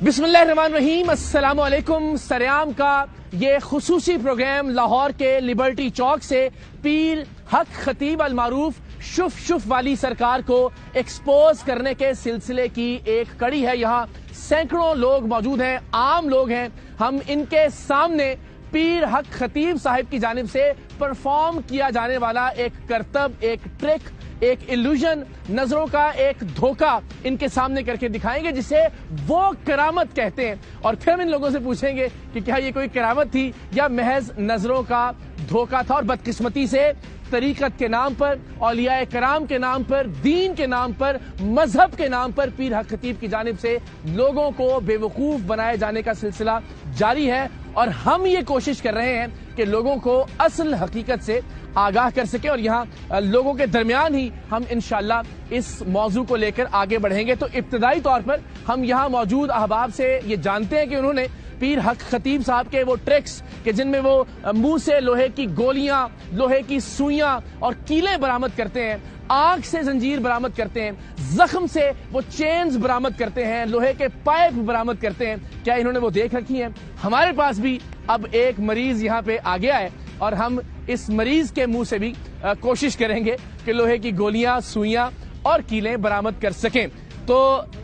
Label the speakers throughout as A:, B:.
A: बिस्मिल्लाहिर्रहमानिर्रहीम, अस्सलामु अलैकुम। सरेआम का ये खुसूसी प्रोग्राम लाहौर के लिबर्टी चौक से पीर हक खतीब अल मारूफ शुफ शुफ वाली सरकार को एक्सपोज करने के सिलसिले की एक कड़ी है। यहाँ सैकड़ों लोग मौजूद हैं, आम लोग हैं। हम इनके सामने पीर हक खतीब साहिब की जानिब से परफॉर्म किया जाने वाला एक करतब, एक ट्रिक, एक इल्यूजन, नजरों का एक धोखा इनके सामने करके दिखाएंगे जिसे वो करामत कहते हैं। और फिर हम इन लोगों से पूछेंगे कि क्या ये कोई करामत थी या महज नजरों का धोखा था। और बदकिस्मती से तरीकत के नाम पर, औलियाए कराम के नाम पर, दीन के नाम पर, मजहब के नाम पर पीर हक खतीब की जानिब से लोगों को बेवकूफ बनाए जाने का सिलसिला जारी है। और हम ये कोशिश कर रहे हैं कि लोगों को असल हकीकत से आगाह कर सके। और यहाँ लोगों के दरमियान ही हम इंशाल्लाह इस मौजू को लेकर आगे बढ़ेंगे। तो इब्तदाई तौर पर हम यहाँ मौजूद अहबाब से ये जानते हैं कि उन्होंने पीर हक खतीब साहब के वो ट्रिक्स कि जिनमें वो मुंह से लोहे की गोलियां, लोहे की सुइयां और कीलें बरामद करते हैं, आग से जंजीर बरामद करते हैं, जख्म से वो चेन्स बरामद करते हैं, लोहे के पाइप बरामद करते हैं, क्या इन्होंने वो देख रखी हैं? हमारे पास भी अब एक मरीज यहाँ पे आ गया है और हम इस मरीज के मुंह से भी कोशिश करेंगे कि लोहे की गोलियां, सुइयां और कीलें बरामद कर सकें। तो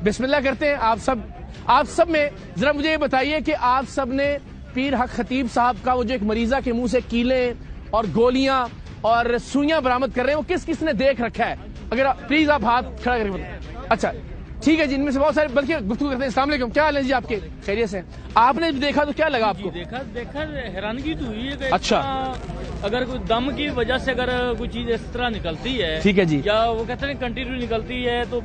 A: बिस्मिल्लाह करते हैं। आप सब में जरा मुझे ये बताइए कि आप सब ने पीर हक खतीब साहब का वो जो एक मरीजा के मुंह से कीलें और गोलियां और सुइयां बरामद कर रहे हैं, वो किस किस ने देख रखा है? अगर प्लीज आप हाथ खड़ा करके बताएं। अच्छा, ठीक है जी। इनमें से बहुत सारे बल्कि गुफ्तगू करते हैं। अस्सलाम वालेकुम, क्या हाल है जी आपके? खैरियत से? आपने देखा तो क्या लगा आपको?
B: देखा हैरानगी तो हुई है।
A: अच्छा,
B: अगर कोई दम की वजह से अगर कोई चीज इस तरह निकलती है,
A: ठीक है जी,
B: या वो कहते हैं कंटिन्यू निकलती है तो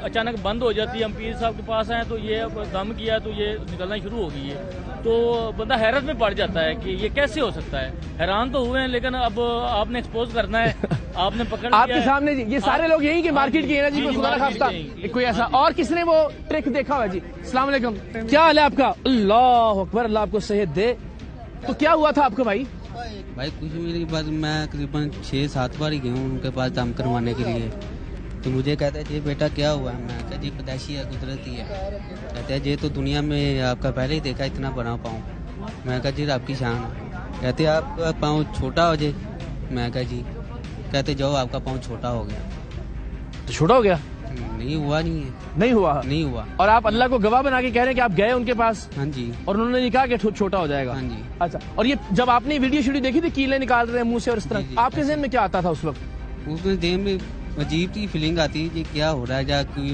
B: अचानक बंद हो जाती है। हम पीर साहब के पास आए तो ये दम किया तो ये निकलना शुरू हो गई है, तो बंदा हैरत में पड़ जाता है कि ये कैसे हो सकता है। हैरान तो हुए हैं, लेकिन अब आपने एक्सपोज करना है, आपने पकड़
A: आपके सामने जी। ये सारे लोग यही कि मार्केट की है ना जी, खुदा ना खास्ता कोई ऐसा। और किसने वो ट्रिक देखा हुआ जी? अस्सलाम वालेकुम, क्या हाल है आपका? अल्लाह अकबर, अल्लाह आपको सेहत दे। तो क्या हुआ था आपको भाई?
C: भाई कुछ मेरी बात, मैं करीबन 6-7 बार ही गया हूँ उनके पास दम करवाने के लिए। तो मुझे कहते हैं जी बेटा क्या हुआ है? मैं कहता जी पैदाइशी है, कुदरती है। कहते हैं जी तो दुनिया में आपका पहले ही देखा इतना बड़ा पाँव। मैं कहा जी आपकी शान है। कहते आपका पाँव छोटा हो जाए। मैं कहा जी। कहते जाओ आपका पाँव छोटा हो गया।
A: तो छोटा हो गया?
C: नहीं हुआ, नहीं हुआ।
A: और आप अल्लाह को गवाह बना के कह रहे हैं कि आप गए उनके पास?
C: हाँ जी।
A: और उन्होंने ये कहा कि छोटा हो जाएगा?
C: हाँ जी।
A: अच्छा, और ये जब आपने वीडियो देखी थी कीले निकाल रहे हैं मुंह से और इस तरह, आपके ज़हन में क्या आता था उस वक्त?
C: उसमें देह में अजीब सी फीलिंग आती है कि क्या हो रहा है, या कोई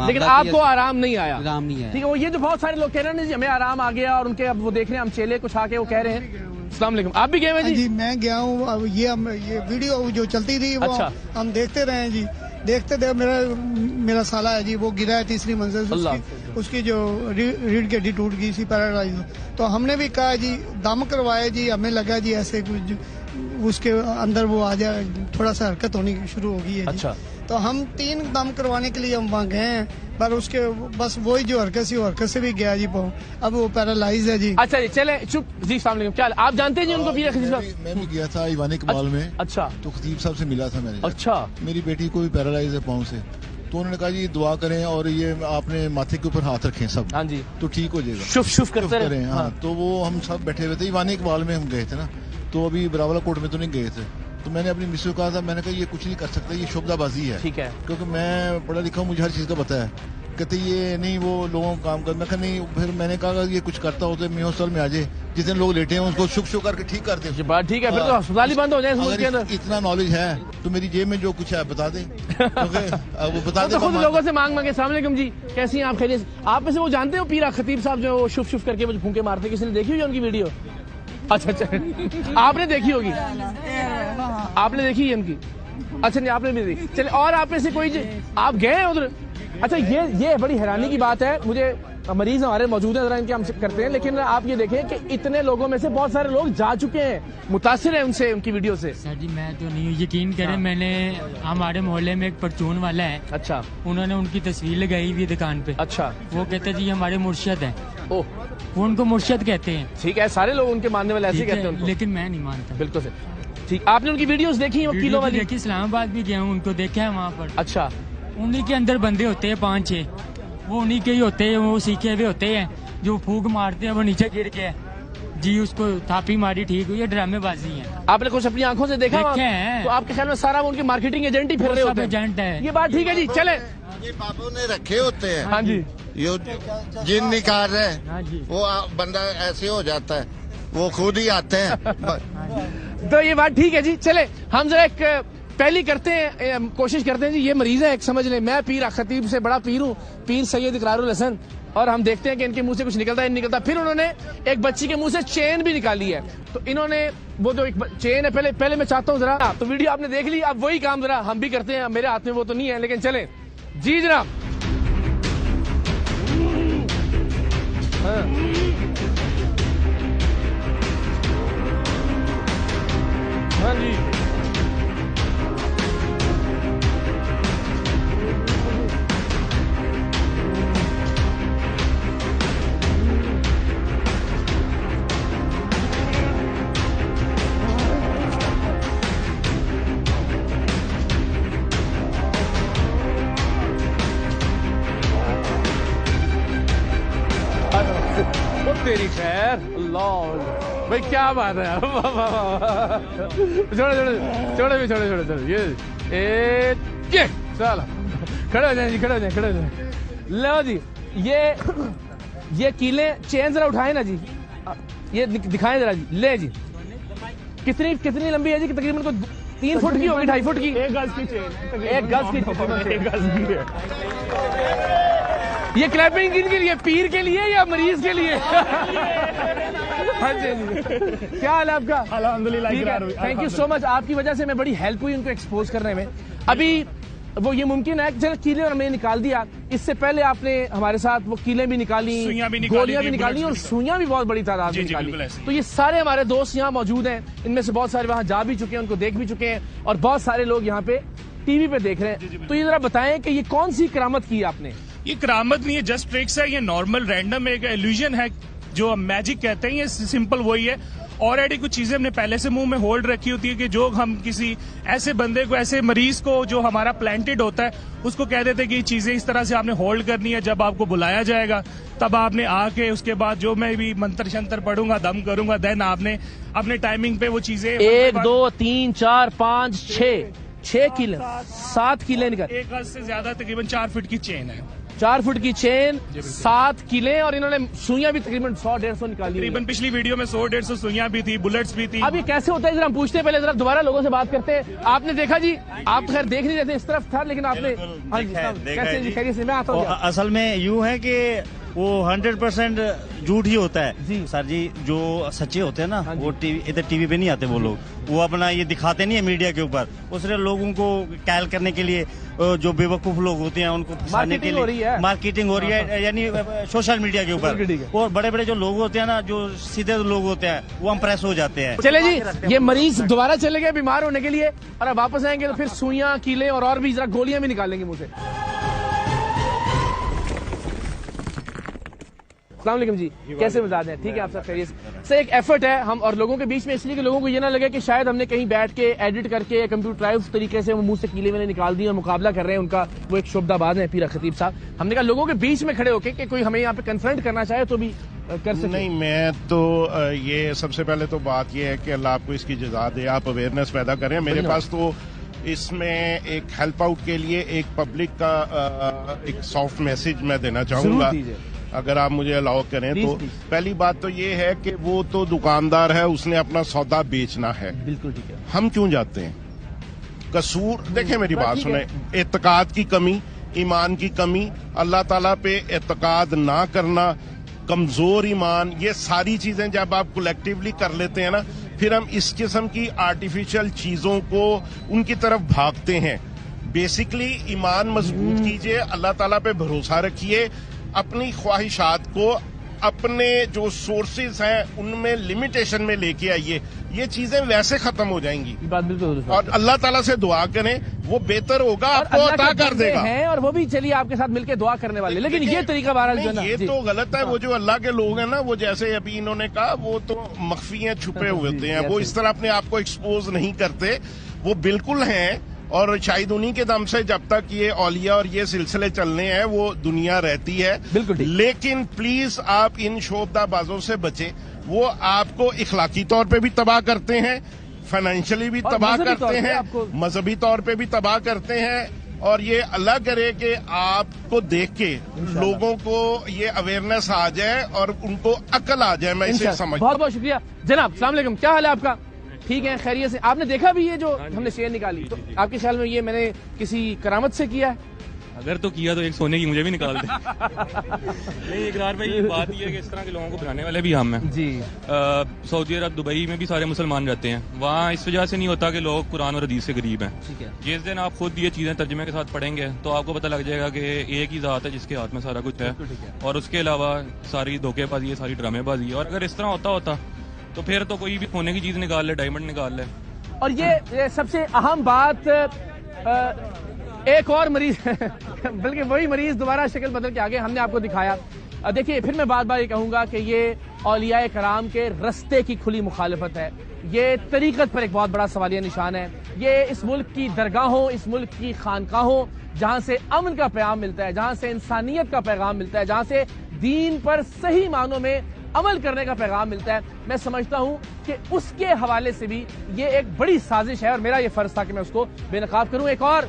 A: लेकिन आपको आराम नहीं आया?
C: आराम नहीं आया।
A: ठीक है, वो ये जो बहुत सारे लोग कह रहे हैं हमें आराम आ गया, और उनके अब वो देख रहे हैं हम चेले कुछ आके वो कह रहे हैं। अस्सलाम वालेकुम, आप भी गए हैं जी?
D: मैं गया हूँ। अब ये वीडियो जो चलती थी वो हम देखते रहे हैं जी। देखते मेरा साला है जी, वो गिरा है 3री मंजिल से, उसकी जो रीढ़ की हड्डी टूट गई थी, पैरालाइज। तो हमने भी कहा जी दम करवाए जी, हमें लगा जी ऐसे कुछ उसके अंदर वो आ जाए, थोड़ा सा हरकत होनी शुरू हो गई है।
A: अच्छा,
D: तो हम 3 दम करवाने के लिए हम वहाँ गए हैं, पर उसके बस वही जो हरकत सी, वो हरकत से भी गया जी पाँव, अब वो पैरालाइज है जी।
A: अच्छा जी, चले चुप जी। अस्सलाम वालेकुम, क्या आप जानते हैं जी उनको पीर खतीब साहब?
E: मैं भी गया था ईवान इकबाल में।
A: अच्छा,
E: तो खतीब साहब से मिला था मैंने।
A: अच्छा,
E: मेरी बेटी को भी पैरालाइज है पाँव से, तो उन्होंने कहा जी दुआ करें और ये आपने माथे के ऊपर हाथ रखें सब।
A: हाँ जी,
E: तो ठीक हो जाएगा।
A: शुफ शुफ करते रहे।
E: हाँ, तो वो हम सब बैठे हुए थे ईवान इकबाल में, हम गए थे ना, तो अभी बरावला कोर्ट में तो नहीं गए थे। तो मैंने अपनी मिसेस को कहा था, मैंने कहा ये कुछ नहीं कर सकता, ये शुबदाबाजी है।
A: ठीक है,
E: क्योंकि मैं पढ़ा लिखा हूँ, मुझे हर चीज का पता है। कहते ये नहीं वो लोगों को काम कर। मैं कहा नहीं। फिर मैंने कहा ये कुछ करता हो तो मैं हॉस्पिटल में आ जाए, जितने लोग लेटे हैं उनको शुक शुक करके ठीक कर दे।
A: बात ठीक है, फिर तो अस्पताल ही बंद हो जाए इस मुल्क के अंदर।
E: इतना नॉलेज है तो मेरी जेब में जो कुछ है बता दे। वो बता दे।
A: खुद लोगों से मांग मांगे। अस्सलाम वालेकुम जी, कैसी हैं आप? खैरियत? आप में से वो जानते हो पीर हक खतीब साहब जो शुफ शुफ करके वो फूंके मारते, किसी ने देखी हुई उनकी वीडियो? अच्छा, आपने देखी होगी, आपने देखी है उनकी? अच्छा, नहीं आपने भी देखी। चले, और आप में से कोई आप गए उधर? अच्छा, ये बड़ी हैरानी की बात है। मुझे मरीज हमारे मौजूद हैं, जरा इनके हम करते हैं। लेकिन आप ये देखें कि इतने लोगों में से बहुत सारे लोग जा चुके हैं, मुतासिर हैं उनसे, उनकी वीडियो से।
F: सर जी मैं तो नहीं, यकीन करें मैंने, हमारे मोहल्ले में एक परचून वाला है।
A: अच्छा,
F: उन्होंने उनकी तस्वीर लगाई हुई दुकान पे।
A: अच्छा,
F: वो कहते जी हमारे मुर्शिद है।
A: ओह,
F: वो उनको मुर्शिद कहते हैं।
A: ठीक है, सारे लोग उनके मानने वाले ऐसे कहते हैं उनको,
F: लेकिन मैं नहीं मानता।
A: बिल्कुल सही। ठीक, आपने उनकी वीडियोस देखी हैं वकीलों वाली?
F: देखी, इस्लामाबाद भी गया हूँ, उनको देखा है वहाँ पर।
A: अच्छा,
F: उन्हीं के अंदर बंदे होते हैं 5-6, वो उन्हीं के ही होते हैं, वो सीखे हुए होते हैं, जो फूक मारते हैं वो नीचे गिर के जी उसको थापी मारी ठीक हुई है, ड्रामेबाजी है।
A: आपने कुछ अपनी आंखों से देखा
F: देखे हैं।
A: तो आपके ख्याल में सारा वो उनके मार्केटिंग एजेंट ही फिर रहे होते हैं?
F: एजेंट है।
A: ये बात ठीक है जी, चले।
G: ये बाबू ने रखे होते हैं।
A: हाँ जी,
G: ये जिन निकाल रहे हैं,
F: हाँ जी।
G: वो बंदा ऐसे हो जाता है, वो खुद ही आते हैं।
A: तो ये बात ठीक है जी, चले हम जरा एक पहली करते हैं, कोशिश करते हैं जी। ये मरीज है, एक समझ लें, मैं पीर खतीब से बड़ा पीर हूँ, पीर सैयद इकरारुल हसन, और हम देखते हैं कि इनके मुंह से कुछ निकलता है, नहीं निकलता। फिर उन्होंने एक बच्ची के मुंह से चेन भी निकाली है, तो इन्होंने वो जो एक चेन है, पहले मैं चाहता हूँ जरा, तो वीडियो आपने देख ली, अब वही काम जरा हम भी करते हैं। मेरे हाथ में वो तो नहीं है, लेकिन चले जी जनाब। हाँ हाँ जी, वो तेरी खैर, अल्लाह भाई क्या बात है। छोड़ो ये चलो खड़े हो जाए जी, खड़े हो जाए। लो जी, ये कीले चेन जरा उठाए ना जी, ये दिखाएं जरा जी। ले जी, कितनी लंबी है जी? तकरीबन को 3 फुट की होगी, 2.5 फुट की, 1 गज की चेन, 1 गज की। ये क्लैपिंग किनके लिए, पीर के लिए या मरीज के लिए? हाँ जी, क्या हाल है आपका? अल्हम्दुलिल्लाह, थैंक यू सो मच। आपकी वजह से मैं बड़ी हेल्प हुई उनको एक्सपोज करने में। अभी वो ये मुमकिन है कि चलो कीले और हमने निकाल दिया, इससे पहले आपने हमारे साथ वो कीलें भी निकाली, गोलियां भी निकाली और सुइयां भी बहुत बड़ी तादाद में निकाली। तो ये सारे हमारे दोस्त यहाँ मौजूद हैं, इनमें से बहुत सारे वहाँ जा भी चुके हैं, उनको देख भी चुके हैं, और बहुत सारे लोग यहाँ पे टीवी पे देख रहे हैं। तो ये जरा बताएं कि ये कौन सी करामत की आपने?
H: ये करामत नहीं है, जस्ट ट्रिक्स है, ये नॉर्मल रैंडम एक इल्यूजन है जो मैजिक कहते हैं, ये सिंपल वही है। ऑलरेडी कुछ चीजें हमने पहले से मुंह में होल्ड रखी होती है कि जो हम किसी ऐसे बंदे को, ऐसे मरीज को जो हमारा प्लांटेड होता है, उसको कह देते हैं कि ये चीजें इस तरह से आपने होल्ड करनी है, जब आपको बुलाया जाएगा तब आपने आके उसके बाद जो मैं भी मंत्र शंत्र पढ़ूंगा, दम करूंगा, देन आपने अपने टाइमिंग पे वो चीजें
A: 1 2 3 4 5 6 किले, 7 किले निकल,
H: 1 गज से ज्यादा तकरीबन 4 फुट की चेन है,
A: 4 फुट की चेन, 7 किले, और इन्होंने सुइयां भी तकरीबन 100-150 निकाली।
H: तकरीबन पिछली वीडियो में 100-150 सुइयां भी थी, बुलेट्स भी थी।
A: अब ये कैसे होता है जरा हम पूछते हैं, पहले जरा दोबारा लोगों से बात करते हैं। आपने देखा जी, आप खैर देख नहीं रहे थे, इस तरफ था, लेकिन आपने कैसे जी, खैरियत से? मैं आता हूँ।
I: असल में यूं है कि वो 100% झूठ ही होता है
A: जी
I: सर जी। जो सच्चे होते हैं ना, वो इधर टीवी पे नहीं आते, वो लोग वो अपना ये दिखाते नहीं है मीडिया के ऊपर, वो सिर्फ लोगों को कैल करने के लिए, जो बेवकूफ लोग होते हैं उनको फंसाने के लिए मार्केटिंग हो रही है, यानी सोशल मीडिया के ऊपर। और बड़े बड़े जो लोग होते हैं ना, जो सीधे लोग होते हैं, वो इम्प्रेस हो जाते हैं।
A: चले जी, ये मरीज दोबारा चले गए बीमार होने के लिए, और अब वापस आएंगे तो फिर सुइयां, कीले और भी जरा गोलियां भी निकालेंगे मुझे। अस्सलाम वालेकुम जी, कैसे मिजाज हैं? ठीक है, आप सब खैरियत से? एक एफर्ट है हम और लोगों के बीच में, इसलिए कि लोगों को ये ना लगे कि शायद हमने कहीं बैठ के एडिट करके कंप्यूटराइज्ड तरीके से वो मुंह से कीले मैंने निकाल दी और मुकाबला कर रहे हैं उनका। वो एक शुभदाबाद है पीर खतीब साहब। हमने कहा लोगों के बीच में खड़े होके कि कोई हमें यहाँ पे कन्फ्रंट करना चाहे तो भी कर सकते।
J: नहीं, मैं तो ये सबसे पहले तो बात ये है कि अल्लाह आपको इसकी जज़ा दे, आप अवेयरनेस पैदा करें। मेरे पास तो इसमें एक हेल्प आउट के लिए एक पब्लिक का एक सॉफ्ट मैसेज मैं देना चाहूंगा, अगर आप मुझे अलाउ करें तो। पहली बात तो ये है कि वो तो दुकानदार है, उसने अपना सौदा बेचना है, बिल्कुल ठीक है। हम क्यों जाते हैं? कसूर देखें, मेरी बात सुने, एतकाद की कमी, ईमान की कमी, अल्लाह ताला पे एतकाद ना करना, कमजोर ईमान, ये सारी चीजें जब आप कलेक्टिवली कर लेते हैं ना, फिर हम इस किस्म की आर्टिफिशियल चीजों को उनकी तरफ भागते हैं। बेसिकली ईमान मजबूत कीजिए, अल्लाह ताला पे भरोसा रखिए, अपनी ख्वाहिशात को अपने जो सोर्सेज हैं उनमें लिमिटेशन में लेके आइए, ये चीजें वैसे खत्म हो जाएंगी। बात बिल्कुल। और अल्लाह ताला से दुआ करें, वो बेहतर होगा, आपको अता कर देगा। हैं और वो भी चलिए आपके साथ मिलकर दुआ करने वाले, लेकिन ये तरीका बहरहाल जो है ना, ये तो गलत है। वो जो अल्लाह के लोग हैं ना, वो जैसे अभी इन्होंने कहा, वो तो मख्फी हैं, छुपे हुए होते हैं, वो इस तरह अपने आप को एक्सपोज नहीं करते। वो बिल्कुल हैं, और शायद उन्हीं के दम से जब तक ये औलिया और ये सिलसिले चलने हैं वो दुनिया रहती है।
A: बिल्कुल। लेकिन
J: प्लीज आप इन शोबदाबाजों से बचें। वो आपको इखलाकी तौर पे भी तबाह करते हैं, फाइनेंशियली भी तबाह करते हैं, मजहबी तौर पे भी तबाह करते हैं। और ये अल्लाह करे कि आपको देख के लोगों को ये अवेयरनेस आ जाए और उनको अकल आ जाए। मैं इसे समझ।
A: बहुत बहुत शुक्रिया जनाब। अस्सलाम वालेकुम, क्या हाल है आपका? ठीक है, खैरियत से? आपने देखा भी ये जो हमने शेयर निकाली, तो आपके ख्याल में ये मैंने किसी करामत से किया है?
K: अगर तो किया तो एक सोने की मुझे भी निकाल दे। नहीं इकरार भाई, बात ये है कि इस तरह के लोगों को बनाने वाले भी हम हैं जी। सऊदी अरब, दुबई में भी सारे मुसलमान रहते हैं। वहाँ इस वजह से नहीं होता कि लोग कुरान और हदीस से गरीब हैं। जिस दिन आप खुद ये चीजें तर्जुमे के साथ पढ़ेंगे तो आपको पता लग जाएगा कि एक ही ज़ात है जिसके हाथ में सारा कुछ है, और उसके अलावा सारी धोखेबाजी है, सारी ड्रामेबाजी है। और अगर इस तरह होता तो फिर तो कोई भी सोने की चीज निकाल ले, डायमंड निकाल ले।
A: और ये सबसे अहम बात, एक और मरीज बल्कि वही मरीज दोबारा शक्ल बदल के आगे हमने आपको दिखाया। देखिए, फिर मैं बार बार ये कहूंगा कि ये औलिया कराम के रस्ते की खुली मुखालफत है। ये तरीकत पर एक बहुत बड़ा सवालिया निशान है। ये इस मुल्क की दरगाहों, इस मुल्क की खानकाहों, जहां से अमन का पैगाम मिलता है, जहां से इंसानियत का पैगाम मिलता है, जहां से दीन पर सही मानों में अमल करने का पैगाम मिलता है, मैं समझता हूं कि उसके हवाले से भी ये एक बड़ी साजिश है। और मेरा ये फर्ज था कि मैं उसको बेनकाब करूं। एक और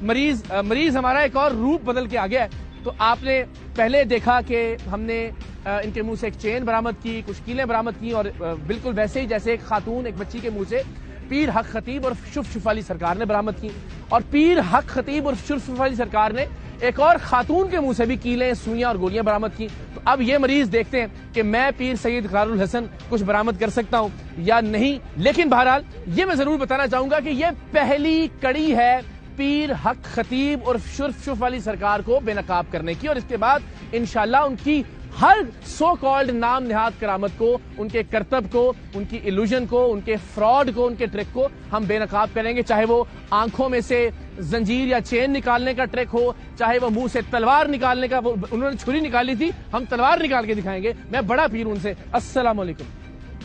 A: मरीज हमारा एक और रूप बदल के आ गया है। तो आपने पहले देखा कि हमने इनके मुंह से एक चेन बरामद की, कुछ कीलें बरामद की, और बिल्कुल वैसे ही जैसे एक खातून एक बच्ची के मुंह से पीर हक खतीब और शुफ अली सरकार ने बरामद की, और पीर हक खतीब और शुफ अली सरकार ने एक और खातून के मुंह से भी कीलें, सुइयां और गोलियां बरामद की। तो अब ये मरीज देखते हैं कि मैं पीर सैयद इकरारुल हसन कुछ बरामद कर सकता हूं या नहीं। लेकिन बहरहाल ये मैं जरूर बताना चाहूंगा कि ये पहली कड़ी है पीर हक खतीब और शुफ अली सरकार को बेनकाब करने की, और इसके बाद इंशाल्लाह उनकी हर सो कॉल्ड नाम निहाद करामत को, उनके करतब को, उनकी इल्यूजन को, उनके फ्रॉड को, उनके ट्रिक को हम बेनकाब करेंगे। चाहे वो आंखों में से जंजीर या चेन निकालने का ट्रिक हो, चाहे वो मुंह से तलवार निकालने का, उन्होंने छुरी निकाली थी, हम तलवार निकाल के दिखाएंगे। मैं बड़ा पीर उनसे। अस्सलाम वालेकुम।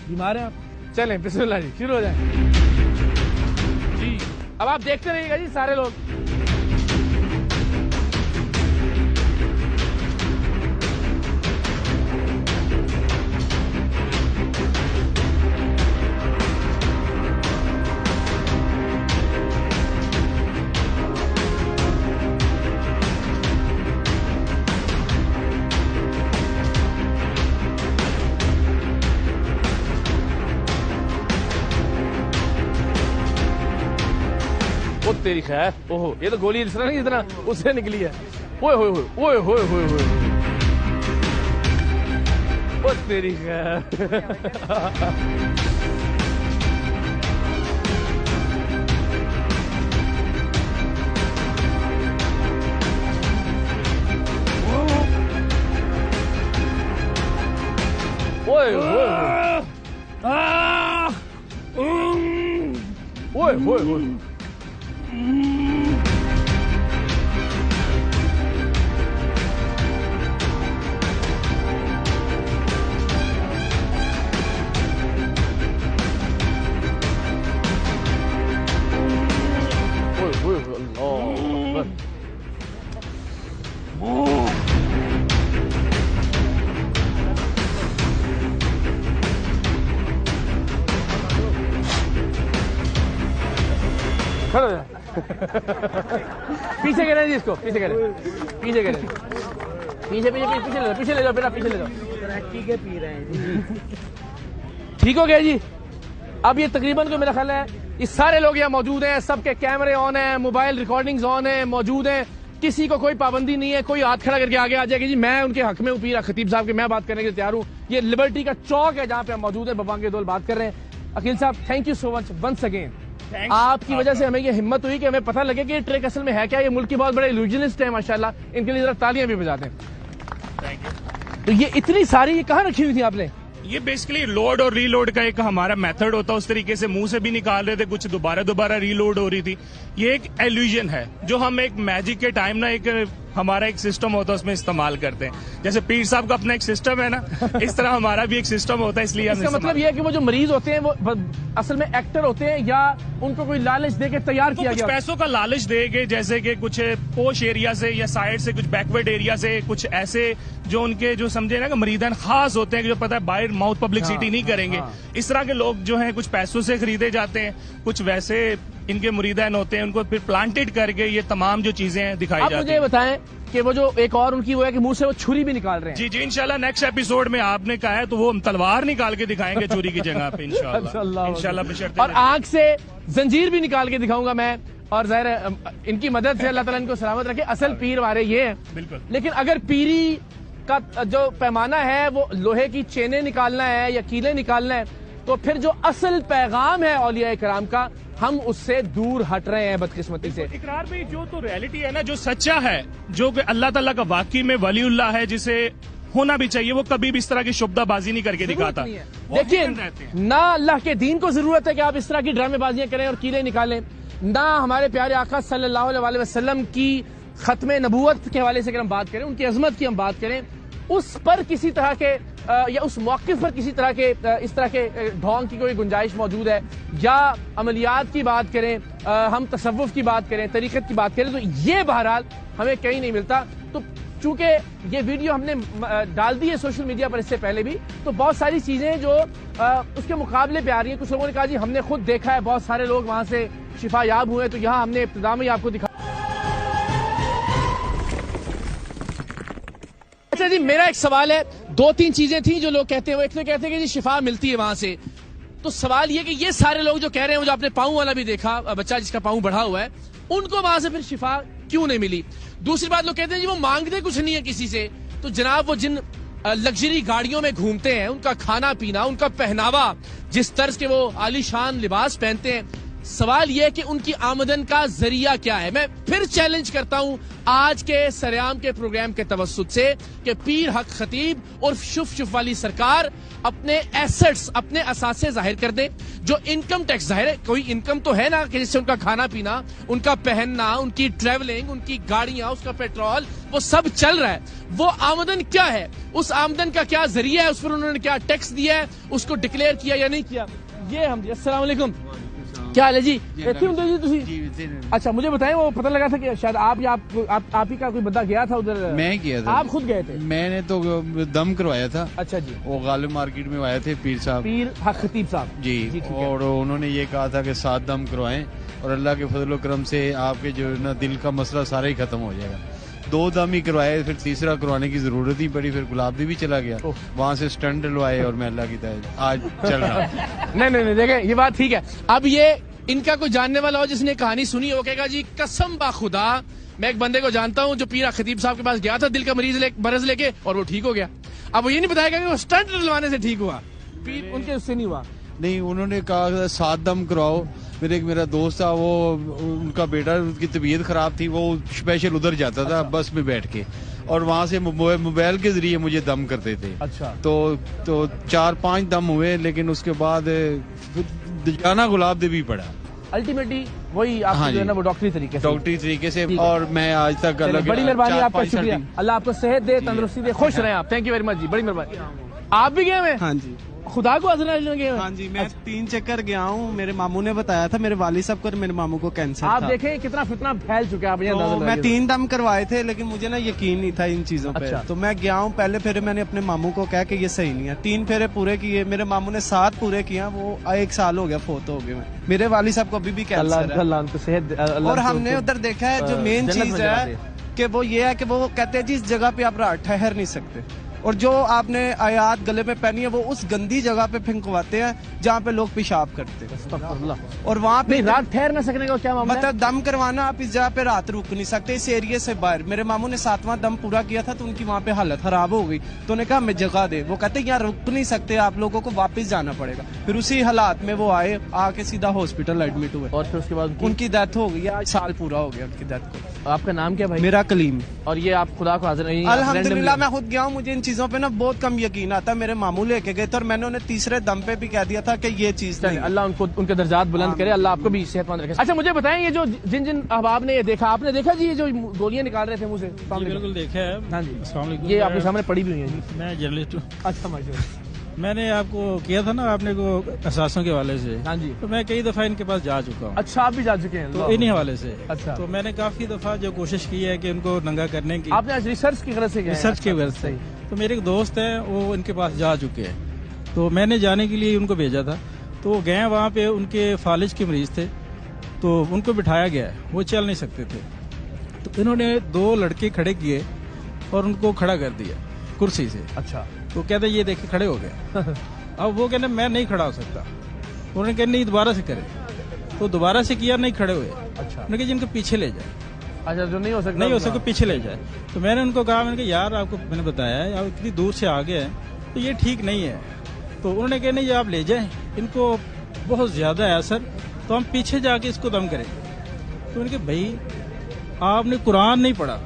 A: बीमार हैं आप? चलें बिस्मिल्लाह जी, शुरू हो जाए जी। अब आप देखते रहिएगा जी सारे लोग। तेरी खैर, ओहो, ये तो गोली इस तरह नहीं जितना उससे निकली है। ओए होए होए ओए होए होए होए, ओ तेरी खैर। ओए होए होए होए होए। पीछे करें जी इसको, पीछे करें, पीछे करें, पीछे पीछे पीछे ले जाओ, पीछे ले जाओ बेटा, पीछे ले जाओ। ठीक है, पी रहे हैं। ठीक हो गया जी। अब ये तकरीबन को मेरा ख्याल है ये सारे लोग यहाँ मौजूद हैं, सबके कैमरे ऑन है, मोबाइल रिकॉर्डिंग्स ऑन है, मौजूद हैं, किसी को कोई पाबंदी नहीं है। कोई हाथ खड़ा करके आगे आ जाएगा जी मैं उनके हक में पीर खतीब साहब के मैं बात करने के लिए तैयार हूँ। ये लिबर्टी का चौक है जहाँ पे हम मौजूद है, बबांगे दोल बात कर रहे हैं। अकील साहब, thank you so much once again. आपकी वजह से हमें ये हिम्मत हुई कि हमें पता लगे कि ये ट्रिक असल में है क्या। ये मुल्क की बहुत बड़े इल्यूजनिस्ट है माशाल्लाह, इनके लिए जरा तालियां भी बजाते हैं। तो ये इतनी सारी ये कहाँ रखी हुई थी आपने?
H: ये बेसिकली लोड और रीलोड का एक हमारा मेथड होता है, उस तरीके से मुंह से भी निकाल रहे थे, कुछ दोबारा रीलोड हो रही थी। ये एक इल्यूजन है जो हम एक मैजिक के टाइम ना एक हमारा एक सिस्टम होता है उसमें इस्तेमाल करते हैं। जैसे पीर साहब का अपना एक सिस्टम है ना, इस तरह हमारा भी एक सिस्टम होता है, इसलिए हम
A: इसका मतलब ये है कि वो जो मरीज होते हैं वो असल में एक्टर होते हैं या उनको कोई लालच दे के तैयार किया गया?
H: कुछ पैसों का लालच दे के, जैसे कि कुछ पोश एरिया से या साइड से, कुछ बैकवर्ड एरिया से, कुछ ऐसे जो उनके जो समझे ना कि मरीदान खास होते हैं कि जो पता है बाहर माउथ पब्लिसिटी नहीं करेंगे, इस तरह के लोग जो हैं कुछ पैसों से खरीदे जाते हैं, कुछ वैसे इनके मुरीदान होते हैं, उनको फिर प्लांटेड करके ये तमाम जो चीजें हैं दिखाई जाती हैं।
A: मुझे बताएं कि वो जो एक और उनकी वो है कि मुंह से वो छुरी भी निकाल रहे हैं।
H: जी जी, इंशाल्लाह नेक्स्ट एपिसोड में आपने कहा है तो वो हम तलवार निकाल के दिखाएंगे छुरी की जगह पे इंशाल्लाह।
A: और आंख से जंजीर भी निकाल के दिखाऊंगा मैं, और ज़ाहिर इनकी मदद से अल्लाह ताला इनको सलामत रखे। असल पीर हमारे ये हैं,
H: बिल्कुल।
A: लेकिन अगर पीरी का जो पैमाना है वो लोहे की चेनें निकालना है या कीलें निकालना है, तो फिर जो असल पैगाम है औलिया कराम का, हम उससे दूर हट रहे हैं बदकिस्मती से।
H: इकरार में जो तो रियलिटी है ना, जो सच्चा है, जो कि अल्लाह ताला का वाकई में वलीउल्लाह है, जिसे होना भी चाहिए, वो कभी भी इस तरह की शुभदाबाजी नहीं करके दिखाता।
A: देखिए, ना अल्लाह के दीन को जरूरत है कि आप इस तरह की ड्रामेबाजियां करें और कीले निकालें, ना हमारे प्यारे आका सल्लल्लाहु अलैहि वसल्लम की खत्म नबूवत के हवाले से अगर हम बात करें, उनकी अजमत की हम बात करें, उस पर किसी तरह के या उस मौक़िफ़ पर किसी तरह के इस तरह के ढोंग की कोई गुंजाइश मौजूद है, या अमलियात की बात करें, हम तसव्वुफ की बात करें, तरीक़त की बात करें, तो ये बहरहाल हमें कहीं नहीं मिलता। तो चूंकि ये वीडियो हमने डाल दी है सोशल मीडिया पर इससे पहले भी, तो बहुत सारी चीजें जो उसके मुकाबले पे आ रही है। कुछ लोगों ने कहा जी हमने खुद देखा है, बहुत सारे लोग वहां से शिफायाब हुए, तो यहाँ हमने इब्तिदा में ही आपको दिखा। अच्छा जी, मेरा एक सवाल है, दो तीन चीजें थी जो लोग कहते हैं। एक तो कहते हैं कि जी शिफा मिलती है वहां से, तो सवाल ये कि ये सारे लोग जो कह रहे हैं, जो आपने पाँव वाला भी देखा बच्चा जिसका पाँव बढ़ा हुआ है, उनको वहां से फिर शिफा क्यों नहीं मिली? दूसरी बात, लोग कहते हैं जी वो मांगते कुछ नहीं है किसी से, तो जनाब वो जिन लग्जरी गाड़ियों में घूमते हैं, उनका खाना पीना, उनका पहनावा, जिस तर्ज के वो आलीशान लिबास पहनते हैं, सवाल यह है कि उनकी आमदन का जरिया क्या है? मैं फिर चैलेंज करता हूं आज के सरेआम के प्रोग्राम के तवस्सुत से कि पीर हक खतीब और शुफ शुफ वाली सरकार अपने एसेट्स, अपने असासे जाहिर कर दे। जो इनकम टैक्स, जाहिर है कोई इनकम तो है ना कि जिससे उनका खाना पीना, उनका पहनना, उनकी ट्रेवलिंग, उनकी गाड़ियां, उसका पेट्रोल, वो सब चल रहा है। वो आमदन क्या है, उस आमदन का क्या जरिया है, उस पर उन्होंने क्या टैक्स दिया है, उसको डिक्लेयर किया या नहीं किया, ये हम। अस्सलाम वालेकुम, क्या हाल है जी? अच्छा मुझे बताएं, वो पता लगा था कि शायद आप या आप ही का कोई बंदा गया था उधर?
L: मैं गया था।
A: आप खुद गए थे?
L: मैंने तो दम करवाया था।
A: अच्छा जी।
L: वो गालिब मार्केट में आए थे पीर साहब, पीर
A: हक खतीब साहब
L: जी, और उन्होंने ये कहा था कि 7 दम करवाएं और अल्लाह के फजल करम से आपके जो ना दिल का मसला सारा ही खत्म हो जाएगा। 2 दम ही करवाए, फिर तीसरा करवाने की जरूरत ही पड़ी, फिर गुलाबदी भी चला गया, वहाँ से स्टंट डलवाए और मैं अल्लाह की दया आज चल रहा।
A: नहीं देखें, ये बात ठीक है। अब ये इनका कोई जानने वाला हो जिसने कहानी सुनी, वो कहेगा जी कसम बा खुदा, मैं एक बंदे को जानता हूँ जो पीर खतीब साहब के पास गया था दिल का मरज लेके, और वो ठीक हो गया। अब वो ये नहीं बताएगा कि वो स्टंट डलवाने से ठीक हुआ, पीर उनके उससे नहीं हुआ।
L: नहीं, उन्होंने कहा 7 दम करवाओ। मेरा दोस्त था, वो उनका बेटा, उसकी तबीयत खराब थी, वो स्पेशल उधर जाता था बस में बैठ के, और वहाँ से मोबाइल के जरिए मुझे दम करते थे।
A: अच्छा।
L: तो 4-5 दम हुए, लेकिन उसके बाद गाना गुलाब दे भी पड़ा।
A: अल्टीमेटली वही आप जो है ना वो डॉक्टरी तरीके से
L: और मैं आज तक
A: बड़ी मेहरबानी, आपका शुक्रिया, अल्लाह आपको सेहत दे, तंदुरुस्ती दे, खुश रहें आप। थैंक यू वेरी मच जी, बड़ी मेहरबानी। आप भी गए हुए?
M: हाँ जी,
A: खुदा को आजमाने गए?
M: हाँ जी, मैं 3 चक्कर गया हूँ। मेरे मामू ने बताया था, मेरे वालिद साहब को और मेरे मामू को कैंसर था।
A: आप देखें कितना फितना फैल चुका है।
M: तो मैं 3 दम करवाए थे, लेकिन मुझे ना यकीन नहीं था इन चीजों पे। तो मैं गया हूँ, पहले फेरे मैंने अपने मामू को कहा कि ये सही नहीं है, 3 फेरे पूरे किए, मेरे मामू ने 7 पूरे किया, वो 1 साल हो गया फोत हो गए। मेरे वालिद साहब को अभी भी कैंसर है। और हमने उधर देखा है, जो मेन चीज है कि वो ये है कि वो कहते हैं जिस जगह पे आप ठहर नहीं सकते, और जो आपने आयात गले में पहनी है वो उस गंदी जगह पे फेंकवाते हैं जहाँ पे लोग पेशाब करते हैं, और वहाँ पे
A: रात ठहर न सकने का क्या
M: मतलब दम करवाना, आप इस जगह पे रात रुक नहीं सकते इस एरिया से बाहर। मेरे मामू ने 7वां दम पूरा किया था, तो उनकी वहाँ पे हालत खराब हो गई, तो उन्होंने कहा हमें जगह दे। वो कहते यहाँ रुक नहीं सकते, आप लोगों को वापस जाना पड़ेगा। फिर उसी हालात में वो आए, आके सीधा हॉस्पिटल एडमिट हुए,
A: और फिर उसके बाद
M: उनकी डेथ हो गई। आज साल पूरा हो गया उनकी डेथ को।
A: आपका नाम क्या भाई?
M: मेरा कलीम।
A: और ये आप खुदा को हाजिर?
M: अल्हम्दुलिल्लाह मैं खुद गया हूँ, मुझे इन चीजों पे ना बहुत कम यकीन आता है। मेरे मामू लेके गए थे और मैंने उन्हें तीसरे दम पे भी कह दिया था कि ये चीज नहीं।
A: अल्लाह उनको उनके दर्जात बुलंद करे, अल्लाह आपको भी सेहतमंद रखे। अच्छा मुझे बताएं, ये जो जिन जिन अहबाब ने ये देखा, आपने देखा जी ये जो गोलियां निकाल रहे थे मुझे?
N: बिल्कुल देखा है।
A: हाँ जी, ये आपके सामने पड़ी भी हुई है जी।
N: मैं जर्नलिस्ट हूँ।
A: अच्छा माशाल्लाह।
N: मैंने आपको किया था ना, आपने को अहसासों के हवाले से।
A: हाँ जी।
N: तो मैं कई दफा इनके पास जा चुका हूँ।
A: अच्छा, आप भी जा चुके हैं?
N: तो इन्हीं हवाले से।
A: अच्छा।
N: तो मैंने काफी दफा जो कोशिश की है कि उनको नंगा करने की।
A: आपने आज रिसर्च की गरज से किया?
N: रिसर्च की गरज से। तो मेरे एक दोस्त है, वो इनके पास जा चुके हैं, तो मैंने जाने के लिए उनको भेजा था। तो वो गए, वहाँ पे उनके फालिज के मरीज थे, तो उनको बिठाया गया, वो चल नहीं सकते थे। तो इन्होंने 2 लड़के खड़े किए और उनको खड़ा कर दिया कुर्सी से।
A: अच्छा।
N: तो कहते ये देखे खड़े हो गए। अब वो कहने मैं नहीं खड़ा हो सकता। उन्होंने कहा नहीं दोबारा से करें, तो दोबारा से किया, नहीं खड़े हुए।
A: अच्छा।
N: उन्होंने कहा जिनको पीछे ले जाए।
A: अच्छा, जो नहीं हो सकता,
N: नहीं हो सके पीछे ले जाए। तो मैंने उनको कहा, मैंने कहा यार आपको मैंने बताया है, आप इतनी दूर से आ गए हैं तो ये ठीक नहीं है। तो उन्होंने कहा नहीं आप ले जाएं, इनको बहुत ज्यादा है असर, तो हम पीछे जाके इसको दम करेंगे। तो उन्होंने कहा भाई आपने कुरान नहीं पढ़ा